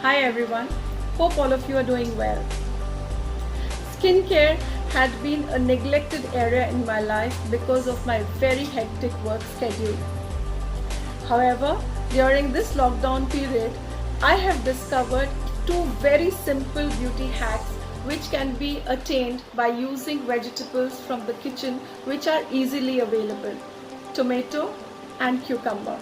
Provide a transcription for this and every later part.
Hi everyone, hope all of you are doing well. Skincare had been a neglected area in my life because of my very hectic work schedule. However, during this lockdown period, I have discovered two very simple beauty hacks which can be attained by using vegetables from the kitchen which are easily available: tomato and cucumber.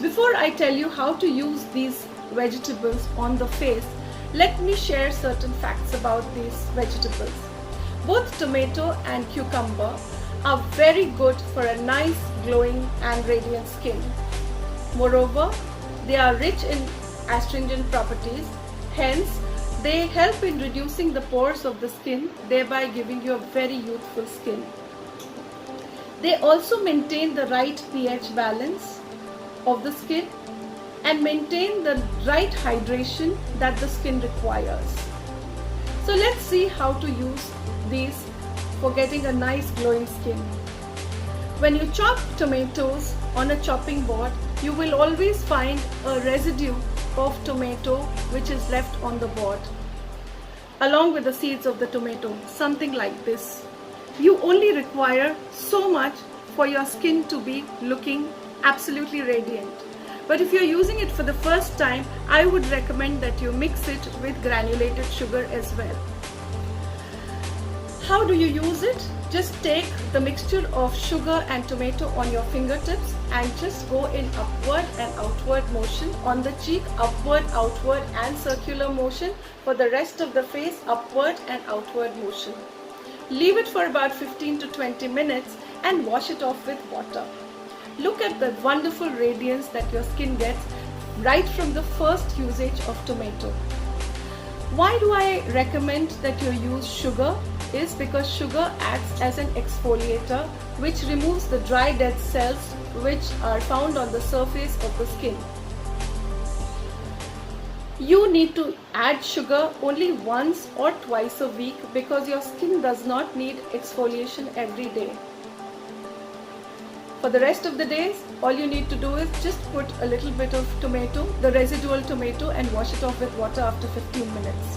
Before I tell you how to use these vegetables on the face, let me share certain facts about these vegetables. Both tomato and cucumber are very good for a nice, glowing and radiant skin. Moreover, they are rich in astringent properties, hence they help in reducing the pores of the skin, thereby giving you a very youthful skin. They also maintain the right pH balance of the skin and maintain the right hydration that the skin requires. So let's see how to use these for getting a nice glowing skin. When you chop tomatoes on a chopping board, you will always find a residue of tomato which is left on the board, along with the seeds of the tomato, something like this. You only require so much for your skin to be looking absolutely radiant. But if you're using it for the first time, I would recommend that you mix it with granulated sugar as well. How do you use it? Just take the mixture of sugar and tomato on your fingertips and just go in upward and outward motion on the cheek, upward, outward and circular motion. For the rest of the face, upward and outward motion. Leave it for about 15 to 20 minutes and wash it off with water. Look at the wonderful radiance that your skin gets right from the first usage of tomato. Why do I recommend that you use sugar? Is because sugar acts as an exfoliator which removes the dry dead cells which are found on the surface of the skin. You need to add sugar only once or twice a week because your skin does not need exfoliation every day. For the rest of the days, all you need to do is just put a little bit of tomato, the residual tomato, and wash it off with water after 15 minutes.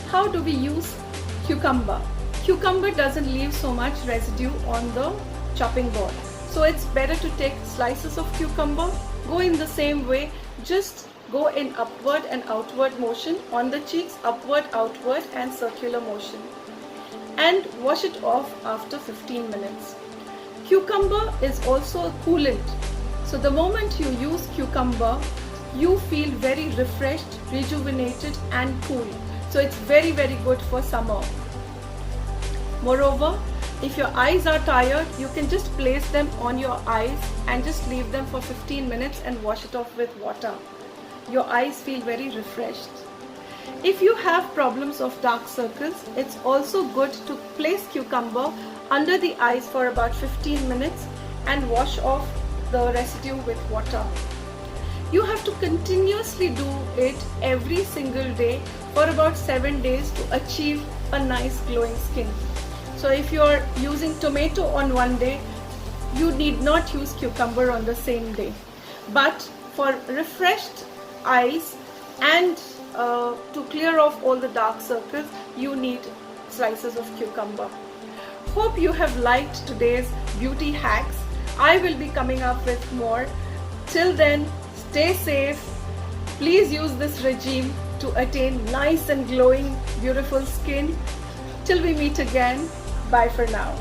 How do we use cucumber? Cucumber doesn't leave so much residue on the chopping board. So it's better to take slices of cucumber, go in the same way, just go in upward and outward motion on the cheeks, upward, outward and circular motion, and wash it off after 15 minutes. Cucumber is also a coolant. So the moment you use cucumber, you feel very refreshed, rejuvenated and cool. So it's very good for summer. Moreover, if your eyes are tired, you can just place them on your eyes and just leave them for 15 minutes and wash it off with water. Your eyes feel very refreshed. If you have problems of dark circles, it's also good to place cucumber under the eyes for about 15 minutes and wash off the residue with water. You have to continuously do it every single day for about 7 days to achieve a nice glowing skin. So if you're using tomato on one day, you need not use cucumber on the same day. But for refreshed eyes and to clear off all the dark circles, you need slices of cucumber. Hope you have liked today's beauty hacks. I will be coming up with more. Till then, stay safe. Please use this regime to attain nice and glowing, beautiful skin. Till we meet again, bye for now.